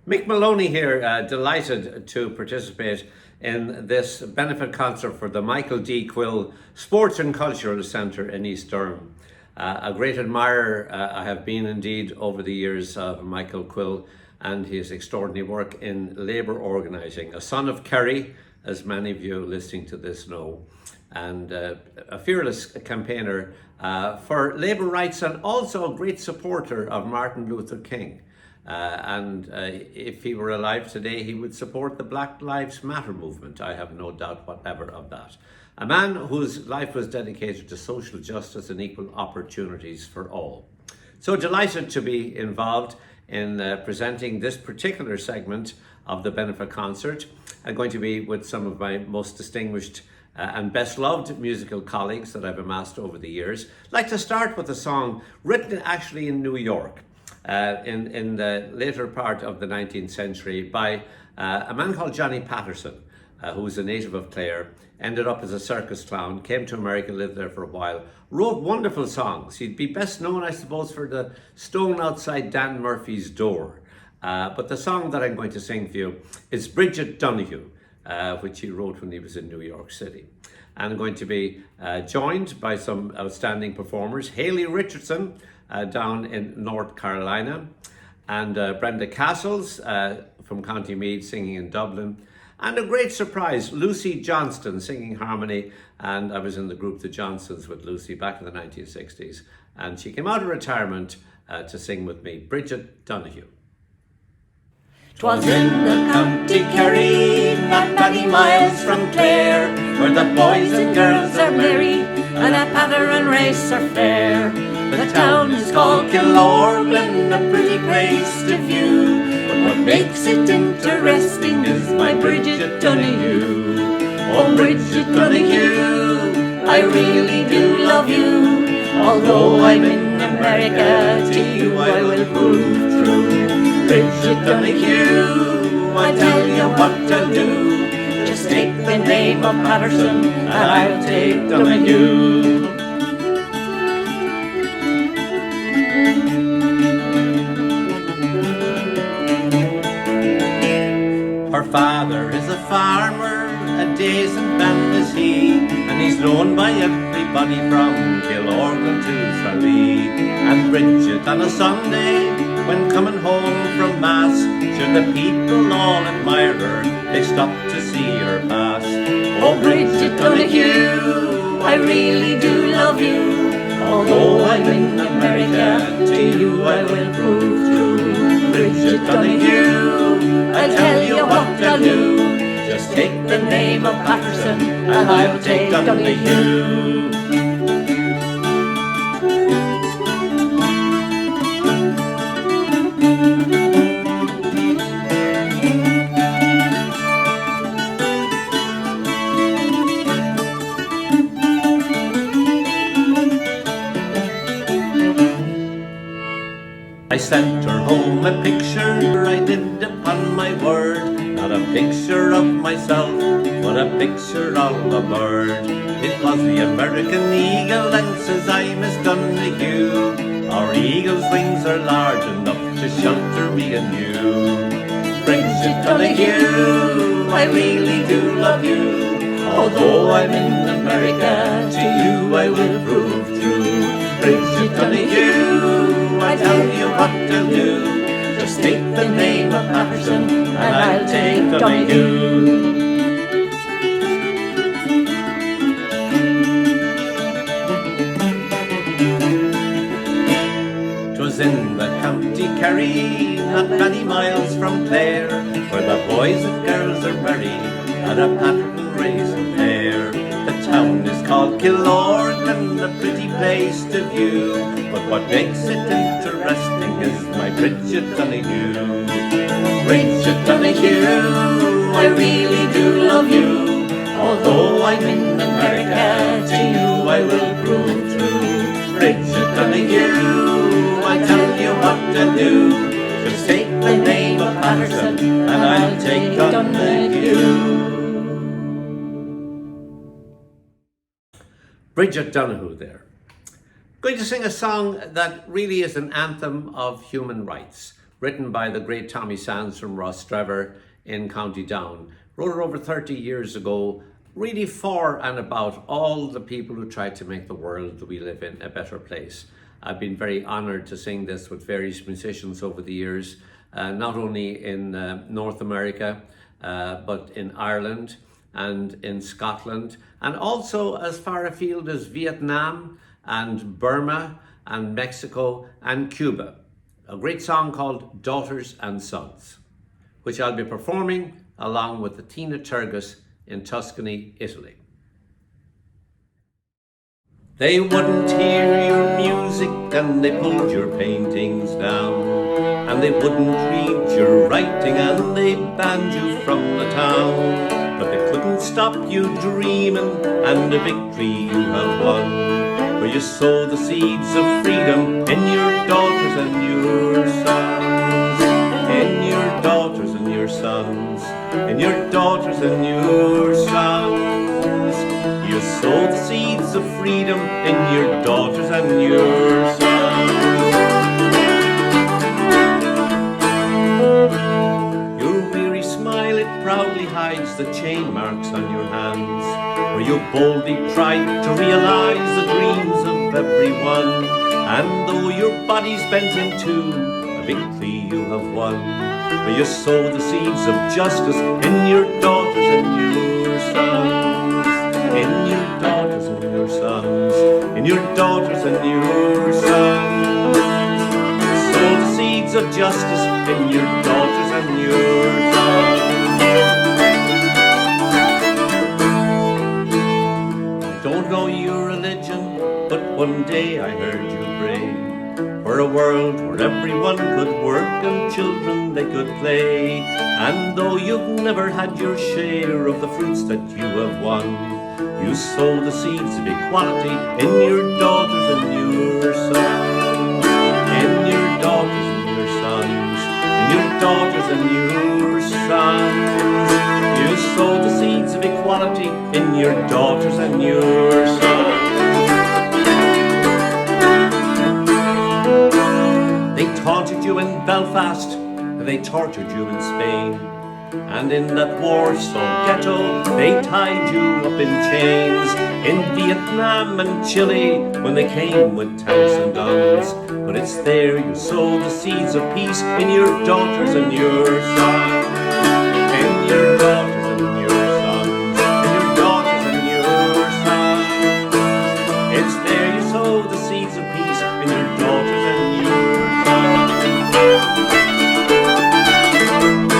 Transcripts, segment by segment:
Mick Maloney here, delighted to participate in this benefit concert for the Michael D. Quill Sports and Cultural Centre in East Durham. A great admirer I have been indeed over the years of Michael Quill and his extraordinary work in labour organising. A son of Kerry, as many of you listening to this know, and a fearless campaigner for labour rights, and also a great supporter of Martin Luther King. If he were alive today, he would support the Black Lives Matter movement. I have no doubt whatever of that. A man whose life was dedicated to social justice and equal opportunities for all. So delighted to be involved in presenting this particular segment of the benefit concert. I'm going to be with some of my most distinguished and best loved musical colleagues that I've amassed over the years. I'd like to start with a song written actually in New York in the later part of the 19th century by a man called Johnny Patterson, who was a native of Clare, ended up as a circus clown, came to America, lived there for a while, wrote wonderful songs. He'd be best known, I suppose, for the Stone Outside Dan Murphy's Door. But the song that I'm going to sing for you is Bridget Donahue, which he wrote when he was in New York City. And I'm going to be joined by some outstanding performers. Haley Richardson down in North Carolina, and Brenda Castles from County Meath singing in Dublin. And a great surprise, Lucy Johnston singing harmony. And I was in the group The Johnsons with Lucy back in the 1960s. And she came out of retirement to sing with me, Bridget Donahue. 'Twas in the county Kerry, not many miles from Clare, where the boys and girls are merry, and a patter and race are fair. The town is called Killorglin, a pretty place to view, but what makes it interesting is my Bridget Donahue. Oh, Bridget Donahue, I really do love you. Although I'm in America, to you I will prove true. Bridget Donahue, I tell you what I'll do. Just take the name of Patterson, and I'll take Donahue. Her father is a farmer, a decent man is he, and he's known by everybody from Killorglin to Tralee. And Bridget on a Sunday, when coming home from Mass, should the people all admire her, they stop to see her pass. Oh, Bridget Donahue, I really do love you. Although I'm in America, to you I will prove true. Bridget Donahue, I'll tell you what I'll do. Just take the name of Patterson, and I'll take Donahue. I sent her home a picture, I did upon my word. Not a picture of myself, but a picture of a bird. It was the American eagle, and says I, Miss Donahue, our eagle's wings are large enough to shelter me and you. Bridget Donahue, I really do love you. Although I'm in America, to you I will prove true. Bridget Donahue, I tell you what I'll do. Just take the name of Patterson, and I'll take Donahue. 'Twas in the county Kerry, not many miles from Clare, where the boys and girls are merry, and a pattern and raisin hair. The town is called Killorglin, a pretty place to view, but what makes it interesting is my Bridget Donahue. Bridget Donahue, I really do love you. Although I'm in America, to you I will prove true. Bridget Donahue, I tell you what to do. Just take the name of Patterson, and I'll take Donahue. Bridget Donahue there. Going to sing a song that really is an anthem of human rights. written by the great Tommy Sands from Rostrevor in County Down. Wrote it over 30 years ago, really for and about all the people who try to make the world that we live in a better place. I've been very honoured to sing this with various musicians over the years, not only in North America, but in Ireland and in Scotland, and also as far afield as Vietnam and Burma and Mexico and Cuba. A great song called Daughters and Sons, which I'll be performing along with the Tina Turgis in Tuscany, Italy. They wouldn't hear your music and they pulled your paintings down, and they wouldn't read your writing and they banned you from the town. But they couldn't stop you dreaming, and the victory you have won, where you sow the seeds of freedom in your daughters and your sons, in your daughters and your sons, in your daughters and your sons. You sow the seeds of freedom in your daughters and your sons. Your weary smile, it proudly hides the chain marks on your hands, where you boldly tried to realize the dreams of everyone. And though your body's bent in two, a victory you have won, where you sow the seeds of justice in your daughters and your sons, in your daughters and your sons, in your daughters and your sons. Sow the seeds of justice in your daughters and your sons. I don't know your religion, but one day I heard you pray for a world where everyone could work and children they could play. And though you've never had your share of the fruits that you have won, you sow the seeds of equality in your daughters and your sons, in your daughters and your sons, in your daughters and your sons. You sow the seeds of equality in your daughters and your sons. They taunted you in Belfast, and they tortured you in Spain, and in that Warsaw ghetto they tied you up in chains. In Vietnam and Chile when they came with tanks and guns, but it's there you sow the seeds of peace in your daughters and your sons, in your daughters and your sons, in your daughters and your sons. It's there you sow the seeds of peace in your daughters and your sons.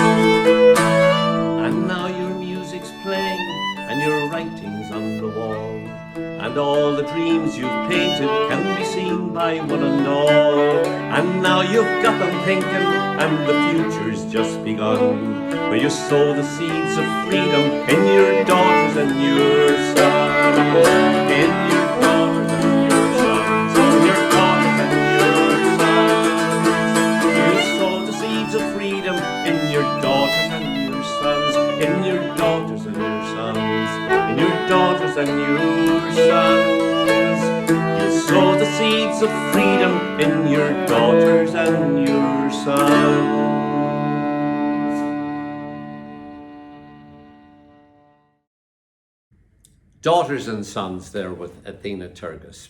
And now your music's playing and your writing's on the wall, and all the dreams you've painted can be seen by one and all. And now you've got them thinking, and the future's just begun, where you sow the seeds of freedom in your daughters and your sons, in your daughters and your sons, in your daughters and your sons. You sow the seeds of freedom in your daughters and your sons, in your daughters and your sons, in your daughters and your sons. You sow the seeds of freedom in your daughters and your sons. Daughters and Sons there with Athena Turgis.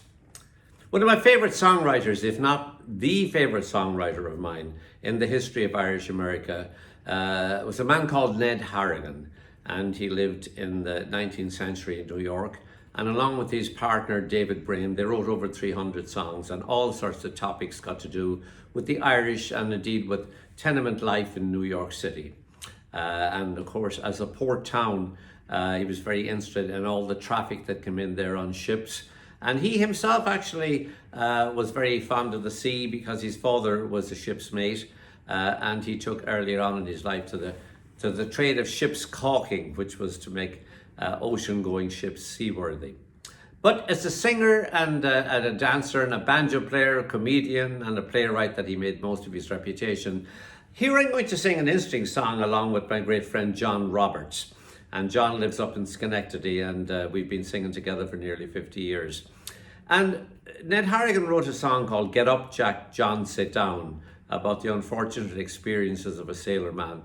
One of my favourite songwriters, if not the favourite songwriter of mine in the history of Irish America, was a man called Ned Harrigan, and he lived in the 19th century in New York. And along with his partner David Brame, they wrote over 300 songs on all sorts of topics got to do with the Irish and indeed with tenement life in New York City. And of course, as a port town, he was very interested in all the traffic that came in there on ships. And he himself actually was very fond of the sea because his father was a ship's mate, and he took earlier on in his life to the trade of ship's caulking, which was to make ocean-going ships seaworthy. But as a singer and a dancer and a banjo player, a comedian and a playwright that he made most of his reputation, here I'm going to sing an interesting song along with my great friend John Roberts. And John lives up in Schenectady, and we've been singing together for nearly 50 years. And Ned Harrigan wrote a song called Get Up, Jack, John, Sit Down, about the unfortunate experiences of a sailorman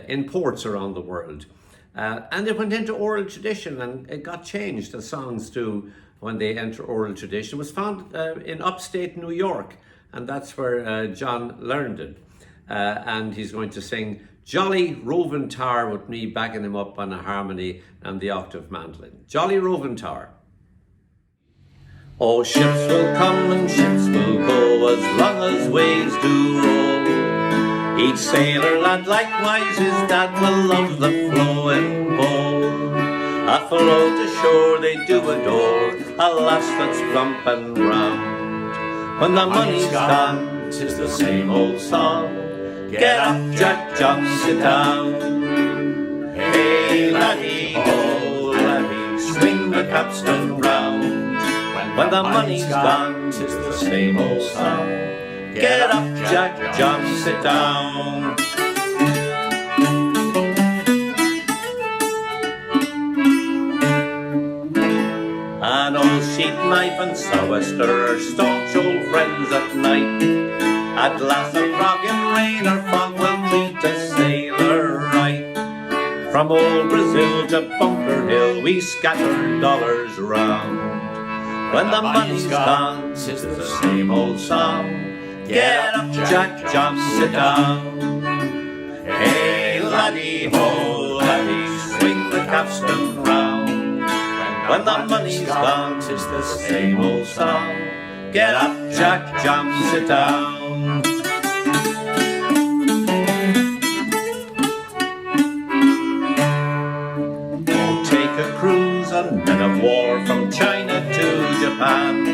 in ports around the world. And it went into oral tradition, and it got changed, as songs do when they enter oral tradition. It was found in upstate New York, and that's where John learned it. And he's going to sing Jolly Roving Tar with me backing him up on a harmony and the octave mandolin. Jolly Roving Tar. Oh, ships will come and ships will go as long as waves do roll. Each sailor lad likewise his dad will love the flowing bowl. Afloat to shore they do adore a lass that's plump and round. When the money's gone, 'tis the same old song. Get up, Jack John, sit down. Hey laddie, ho laddie, swing the capstan round. When the money's gone, 'tis the same old song. Get up, Jack John, sit down. An old sheet knife and sou'wester are staunch old friends at night. At last a frog in rain or fog will treat a sailor right. From old Brazil to Bunker Hill we scatter dollars round. When the money's gone, 'tis the same old song. Get up, Jack John, sit down. Hey laddie, ho laddie, swing the capstan round. When the money's gone, 'tis the same old song. Get up, Jack John, sit down. Oh, take a cruise on men of war from China to Japan.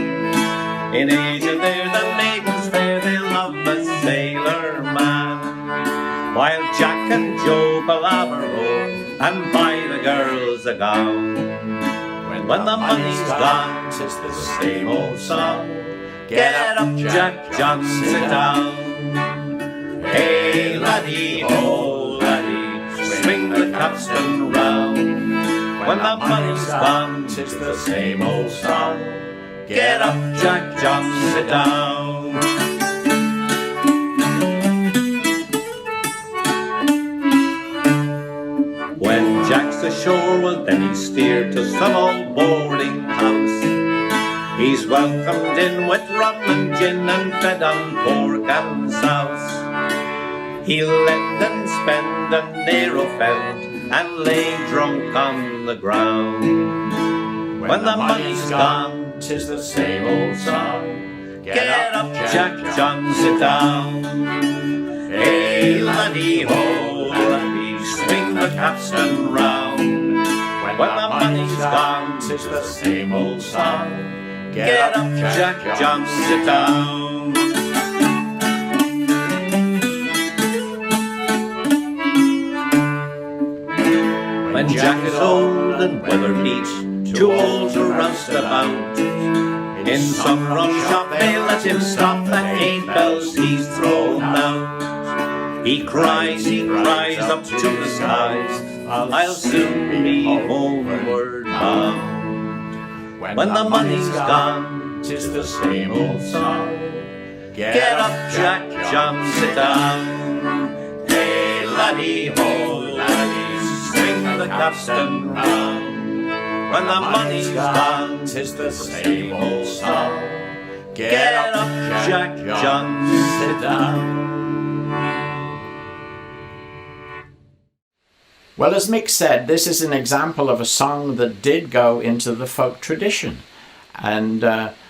In Asia there the maidens fair, they love a sailor man. While Jack and Joe palaver and buy the girls a gown. When the money's gone, 'tis the same old song. Get up, Jack John, sit down. Hey laddie, ho laddie, swing the capstan round. When the money's gone, 'tis the same old song. Get up, Jack John, sit down. When Jack's ashore, well then he's steered to some old boarding house. He's welcomed in with rum and gin and fed on pork and sauce. He'll lend and spend and ne'er offend and lay drunk on the ground. When the money's gone, 'tis the same old song. Get up, Jack John, sit down. Hey laddie, ho laddie, swing the capstan round. When the money's gone, 'tis the same old song. Get up, Jack John, sit down. When Jack is old and weather beat, too old to roust about, in some rum shop they let him stop at 8 bells he's thrown out. He cries up to the skies, I'll soon be homeward bound. When the money's gone, 'tis the same old song. Get up, Jack John, sit down. Hey laddie, ho laddie, swing the capstan round. When the money's gone, 'tis the same old song. Get up, Jack John, sit down. Well, as Mick said, this is an example of a song that did go into the folk tradition. And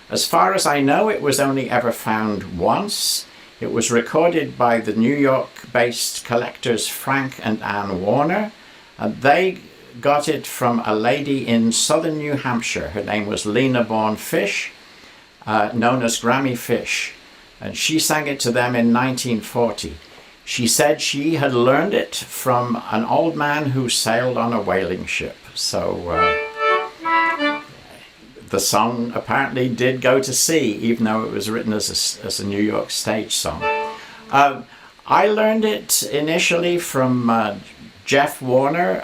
as far as I know, it was only ever found once. It was recorded by the New York-based collectors Frank and Ann Warner. And they got it from a lady in southern New Hampshire. Her name was Lena Bourne Fish, known as Grammy Fish. And she sang it to them in 1940. She said she had learned it from an old man who sailed on a whaling ship. So the song apparently did go to sea, even though it was written as a New York stage song. I learned it initially from Jeff Warner.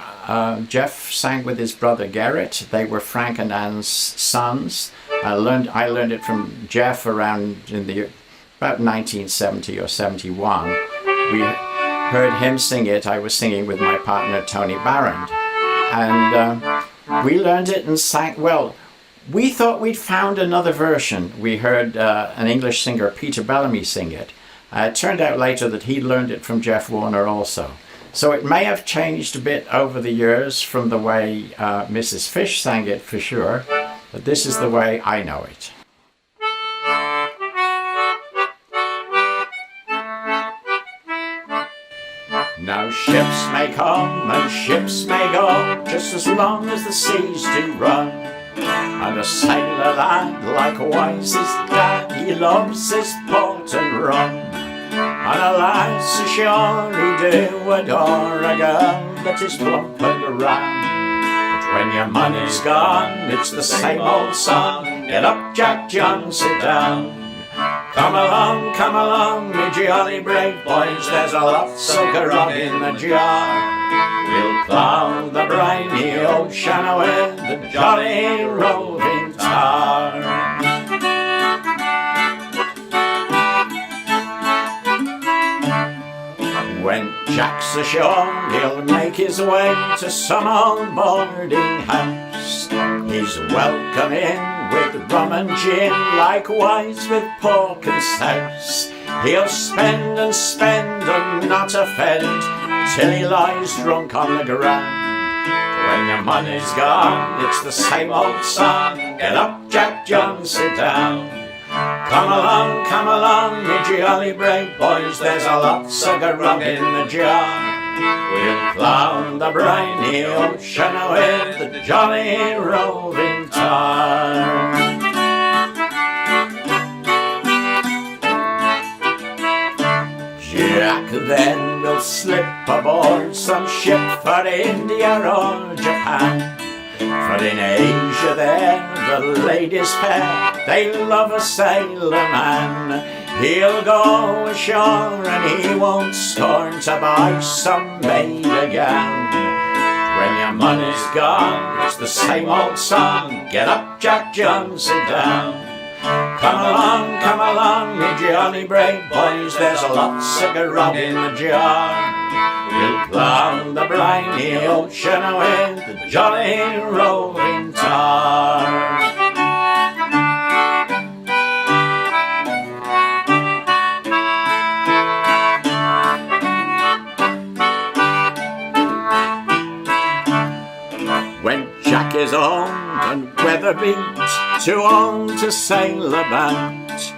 Jeff sang with his brother Garrett. They were Frank and Ann's sons. I learned it from Jeff around in the about 1970 or 71. We heard him sing it. I was singing with my partner Tony Barrand, and we learned it and sang. Well, we thought we'd found another version. We heard an English singer, Peter Bellamy, sing it. It turned out later that he'd learned it from Jeff Warner also. So it may have changed a bit over the years from the way Mrs. Fish sang it, for sure, but this is the way I know it. Now ships may come and ships may go, just as long as the seas do run. And a sailor lad likewise is glad he loves his port and rum. And a lass surely do adore a girl that is plump and round. But when your money's gone, it's the same old song. Get up, Jack John, sit down. Come along, me jolly brave boys, there's a lot of grog in the jar. We'll plough the briny ocean with the jolly roving tar. When Jack's ashore, he'll make his way to some old boarding house. He's welcome in with rum and gin, likewise with pork and souse. He'll spend and spend and not offend, till he lies drunk on the ground. When your money's gone, it's the same old song. Get up, Jack John, sit down. Come along, me jolly brave boys, there's a lot of grog in the jar. We'll plough the briny ocean with the jolly roving tar. Jack then will slip aboard some ship for India or Japan. For in Asia there the ladies fair, they love a sailor man. He'll go ashore and he won't scorn to buy some maid again. When your money's gone, it's the same old song. Get up, Jack John, sit down. Come along, me jolly brave boys, there's a lot of grog in the jar. We'll plough the briny ocean with the jolly roving tar. When Jack is old and weather beat, too old to sail about,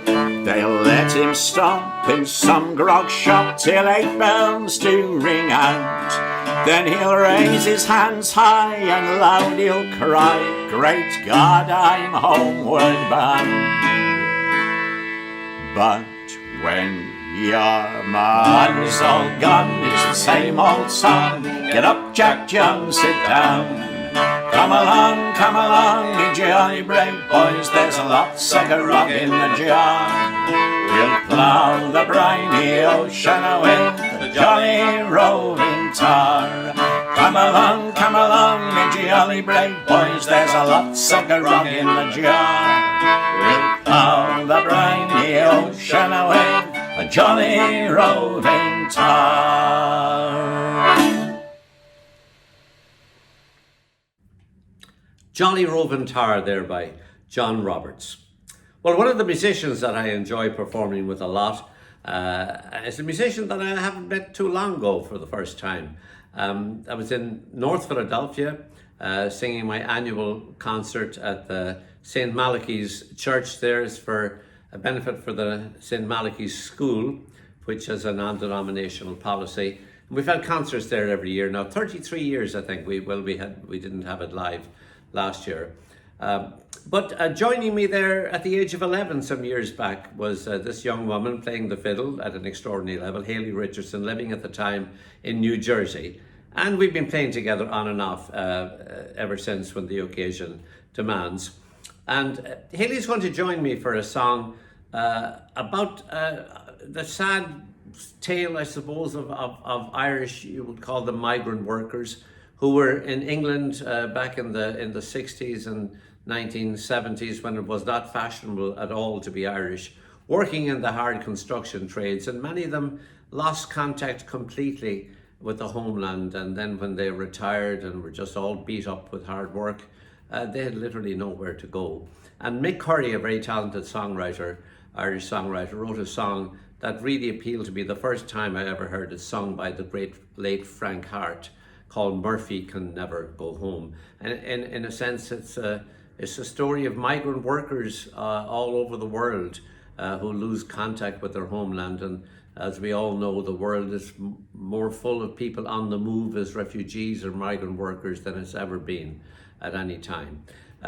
they'll let him stop in some grog shop till 8 bells do ring out. Then he'll raise his hands high and loud he'll cry, great God, I'm homeward bound. But when your money's all gone, it's the same old song. Get up, Jack John, sit down. Come along, me jolly brave boys, there's a lot of grog in the jar. We'll plough the briny ocean with the jolly roving tar. Come along, me jolly brave boys, there's a lot of grog in the jar. We'll plough the briny ocean with the jolly roving tar. Jolly Roving Tar there by John Roberts. Well, one of the musicians that I enjoy performing with a lot is a musician that I haven't met too long ago for the first time. I was in North Philadelphia singing my annual concert at the St. Malachy's Church. There's for a benefit for the St. Malachy's School, which has a non-denominational policy. And we've had concerts there every year now. 33 years, I think. We didn't have it live last year. But joining me there at the age of 11 some years back was this young woman playing the fiddle at an extraordinary level, Haley Richardson, living at the time in New Jersey. And we've been playing together on and off ever since when the occasion demands. And Haley's going to join me for a song about the sad tale, I suppose, of Irish, you would call them migrant workers, who were in England back in the 60s and 1970s, when it was not fashionable at all to be Irish, working in the hard construction trades, and many of them lost contact completely with the homeland. And then when they retired and were just all beat up with hard work, they had literally nowhere to go. And Mick Curry, a very talented songwriter, Irish songwriter, wrote a song that really appealed to me the first time I ever heard it sung by the great late Frank Hart, called Murphy Can Never Go Home. And in a sense, it's a story of migrant workers all over the world who lose contact with their homeland. And as we all know, the world is more full of people on the move as refugees or migrant workers than it's ever been at any time.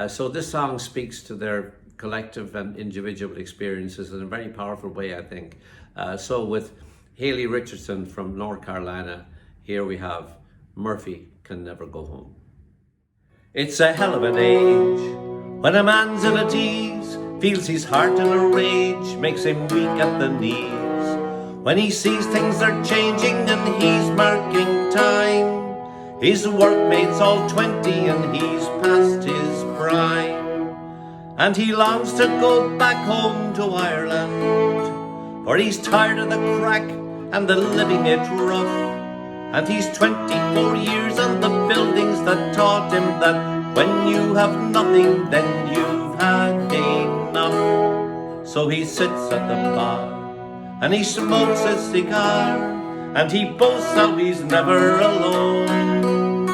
So this song speaks to their collective and individual experiences in a very powerful way, I think. So with Haley Richardson from North Carolina, here we have Murphy Can Never Go Home. It's a hell of an age when a man's ill at ease, feels his heart in a rage, makes him weak at the knees. When he sees things are changing and he's marking time, his workmates all 20 and he's past his prime. And he longs to go back home to Ireland, for he's tired of the crack and the living it rough. And he's 24 years on the buildings that taught him that when you have nothing, then you've had enough. So he sits at the bar and he smokes a cigar, and he boasts how he's never alone.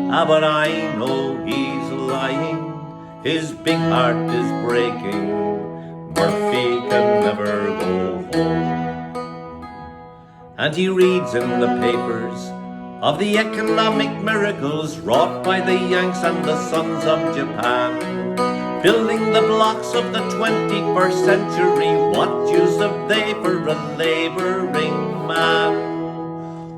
But I know he's lying, his big heart is breaking. Murphy can never go home. And he reads in the papers of the economic miracles wrought by the Yanks and the sons of Japan, building the blocks of the 21st century. What use have they for a labouring man?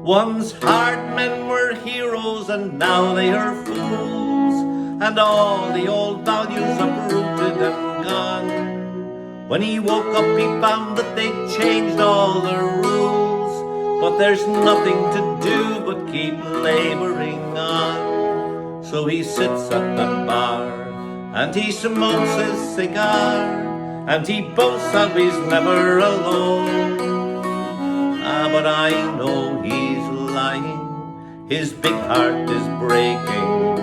Once hard men were heroes and now they are fools, and all the old values uprooted and gone. When he woke up he found that they'd changed all the rules, but there's nothing to do but keep labouring on. So he sits at the bar and he smokes his cigar, and he boasts how he's never alone. But I know he's lying, his big heart is breaking.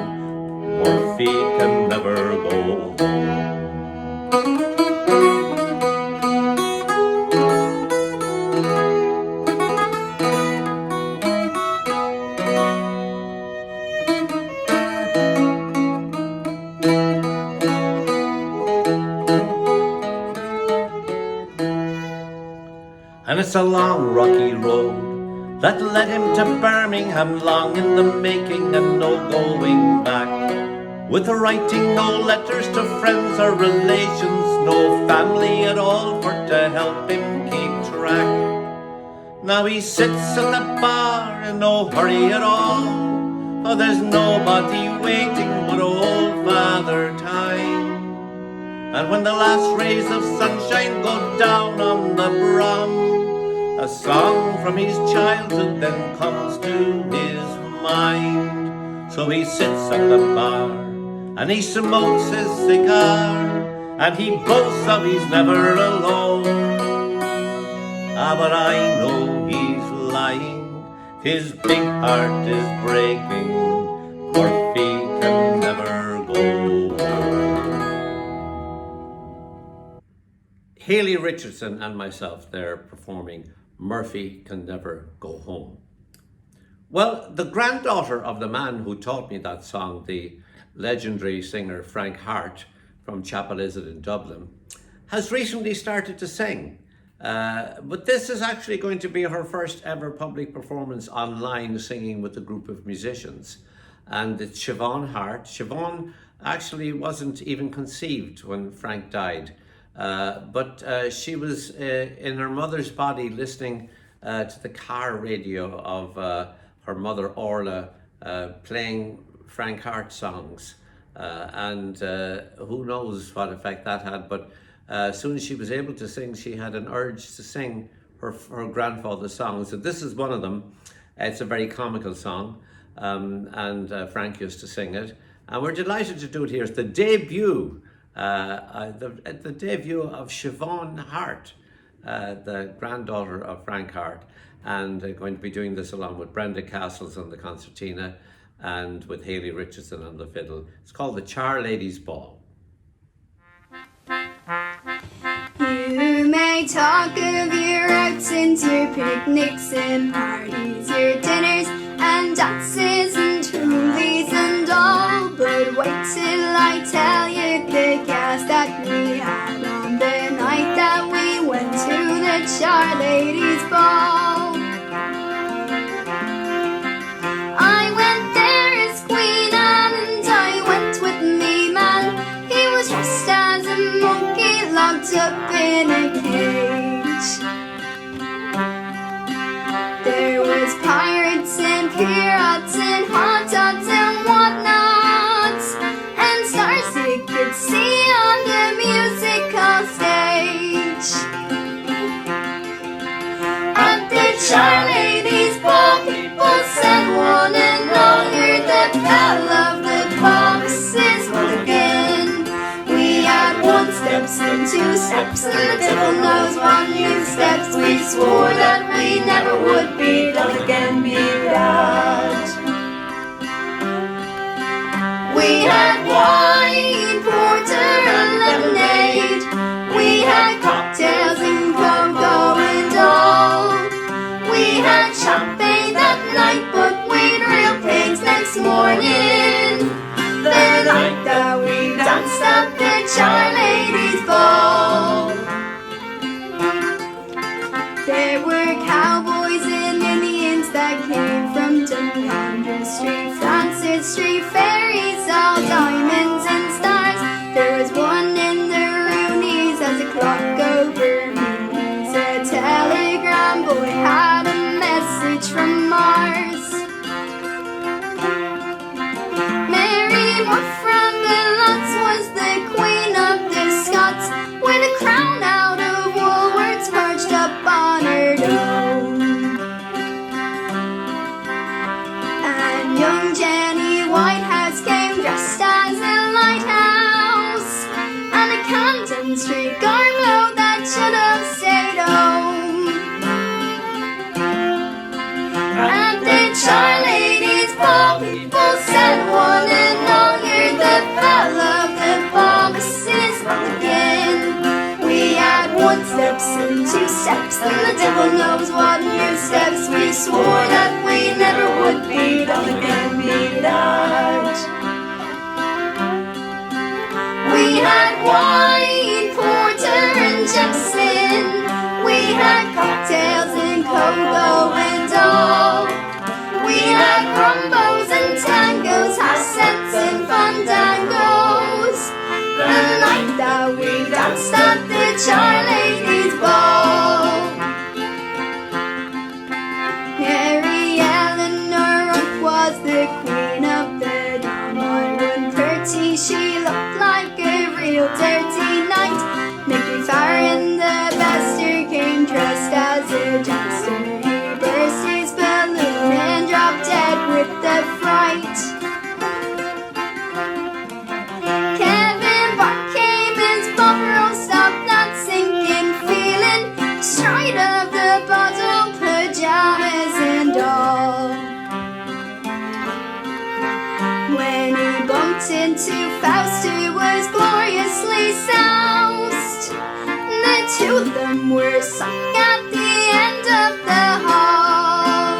Murphy can never go home. And it's a long rocky road that led him to Birmingham, long in the making and no going back. With writing no letters to friends or relations, no family at all for to help him keep track. Now he sits at the bar in no hurry at all, for there's nobody waiting but old Father Time. And when the last rays of sunshine go down on the Brum, a song from his childhood then comes to his mind. So he sits at the bar and he smokes his cigar, and he boasts how he's never alone. But I know he's lying, his big heart is breaking. Murphy can never go home. Haley Richardson and myself there performing Murphy Can Never Go Home. Well, the granddaughter of the man who taught me that song, the legendary singer Frank Hart from Chapel Izzard in Dublin, has recently started to sing. But this is actually going to be her first ever public performance online, singing with a group of musicians. And it's Siobhan Hart. Siobhan actually wasn't even conceived when Frank died. But she was in her mother's body listening to the car radio of her mother Orla playing Frank Hart songs, and who knows what effect that had. But as soon as she was able to sing, she had an urge to sing her grandfather's songs. So this is one of them. It's a very comical song, and Frank used to sing it, and we're delighted to do it here. It's the debut. The debut of Siobhan Hart the granddaughter of Frank Hart, and going to be doing this along with Brenda Castles on the concertina and with Haley Richardson on the fiddle. It's called the Char Ladies' Ball. You may talk of your outings, your picnics and parties, your dinners and dances and toolies and all, but wait till I tell you the gas that we had on the night that we went to the Char Ladies' Ball. I went there as Queen Anne and I went with me man. He was dressed as a monkey locked up in a cage. There was pirates and pirates and hot dogs and whatnots, and stars you could see on the musical stage. At the Char Ladies' Ball, people said one and all, you're the belle of the ball, Mrs. Mulligan. We had 1 steps and 2 steps, and the devil knows what new steps. We swore that we never would be dull again, be that. We had wine, porter, and lemonade. We had cocktails and cocoa and all. We had champagne that night, but we'd real pigs next morning. The night that we danced at the Char Ladies' Ball. There were cowboys and Indians that came from Duncannon Street, Francis Street, fairies, all diamonds and stars. There was one in the Roonies as a clock over Moonies. A telegram boy had a message from Mars. Mary Moore from the Lots was the Queen of the Scots, with a crown out of Woolworths perched up on her dome. And young Jenny Whitehouse came dressed as a lighthouse, and a Camden Street garglow that should have stayed home. At the Char Ladies' Ball, people said one and all, you're the belle of the ball, Mrs. Mulligan. We had 1 steps and 2 steps, and the devil knows what new steps. We swore that we never would be dull again, be that. We had wine, porter, and Jameson. We had cocktails and cocoa and all. We had rumbos and tangos, hassets and fandangos. The night that we danced at the Char Ladies' Ball. Mary Eleanor Ruck was the queen of the dawn. When pretty she looked like a real dirty knight. Nicky Farron the bester came dressed as a jester. He burst his balloon and dropped dead with the fright. Kevin Bart came as Bob Rowe stopped that sinking feeling, straight of the bottle, pajamas and all. When he bumped into Faust, who was gloriously soused, the two of them were sunk at the end of the hall.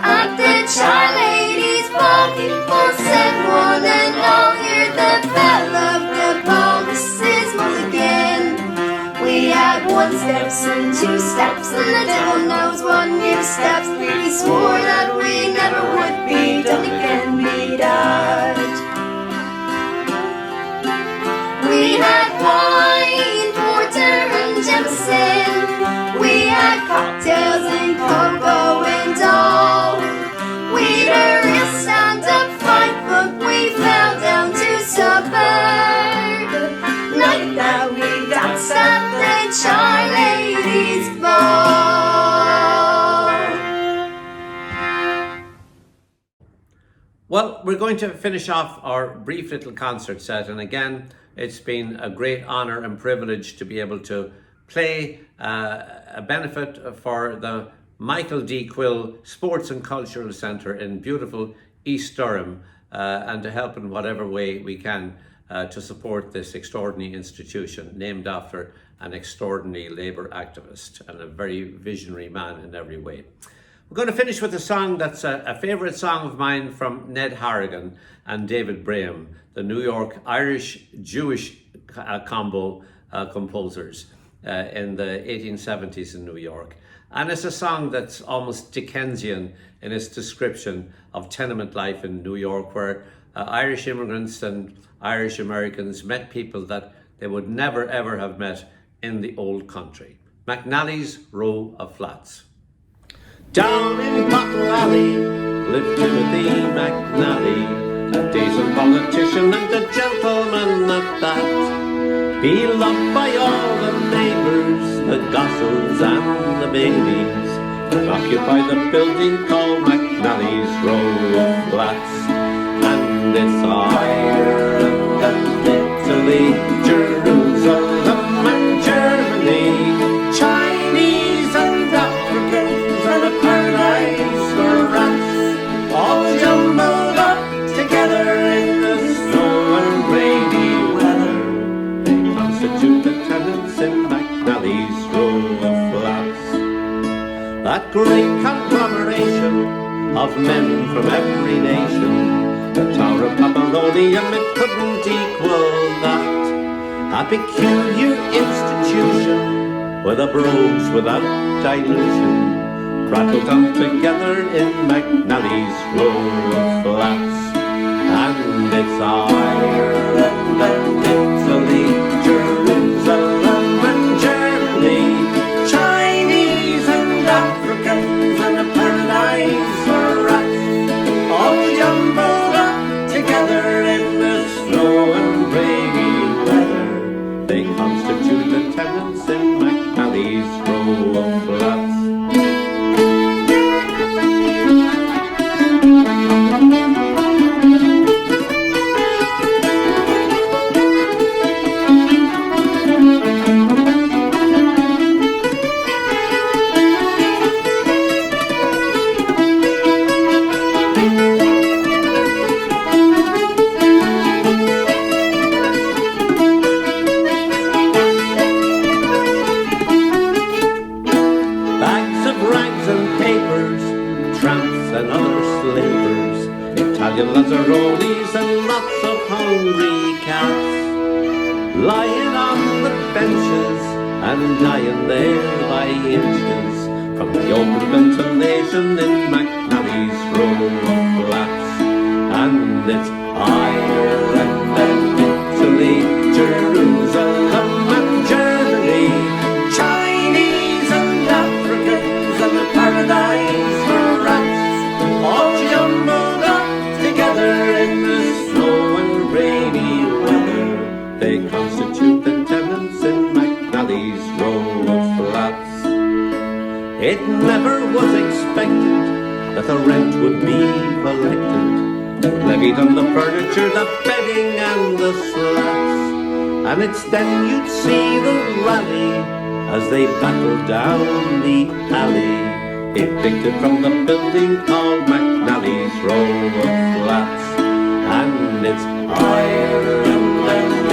At the Char Ladies' Ball, people said one and all, you're the belle of the ball, Mrs. Mulligan. We had 1 steps and 2 steps, and the devil knows what new steps. We swore that we never would be done again, be that. We had wine, porter, and Jameson. We had cocktails and cocoa and all. We'd a real stand-up fight, but we fell down to supper. Night that we danced at the Char Ladies' Ball. Well, we're going to finish off our brief little concert set, and again, It's been a great honour and privilege to be able to play a benefit for the Michael D. Quill Sports and Cultural Centre in beautiful East Durham, and to help in whatever way we can to support this extraordinary institution named after an extraordinary labour activist and a very visionary man in every way. We're going to finish with a song that's a favourite song of mine from Ned Harrigan and David Braham, the New York Irish-Jewish combo composers in the 1870s in New York. And it's a song that's almost Dickensian in its description of tenement life in New York, where Irish immigrants and Irish Americans met people that they would never ever have met in the old country. McNally's Row of Flats. Down in Bottle Alley lived Timothy McNally, a decent politician and a gentleman at that. He loved by all the neighbours, the gossels and the babies, and occupied the building called McNally's Row of Flats. And it's Ireland and Italy, Jerusalem and Germany, Chinese and Africans and a paradise for rats, all jumbled up together in the snow and rainy weather. They constitute the tenants in McNally's Row of Flats. That great conglomeration of men from every nation, the Tower of Babylonium, it couldn't equal that. A peculiar institution where the brogues without dilution prattled on together in McNally's Row of Flats. And it's Ireland and Italy, Jerusalem and Germany, Chinese and Africans and a paradise for rats, all jumbled up together in the snow and rainy weather. They constitute the tenants in McNally's Row of Flats. Lazzaronis and lots of hungry cats, lying on the benches and dying there by inches from the open ventilation in McNally's Row of Flats. And it's Ireland and Italy, Jerusalem and Germany, Chinese and Africans and a paradise for rats, all jumbled up together in the snow and rainy weather. They constitute the tenants in McNally's Row of Flats. It never was expected that the rent would be collected, levied on the furniture, the bedding and the slats. And it's then you'd see the rally as they battled down the alley, evicted from the building called McNally's Row of Flats. And it's Ireland and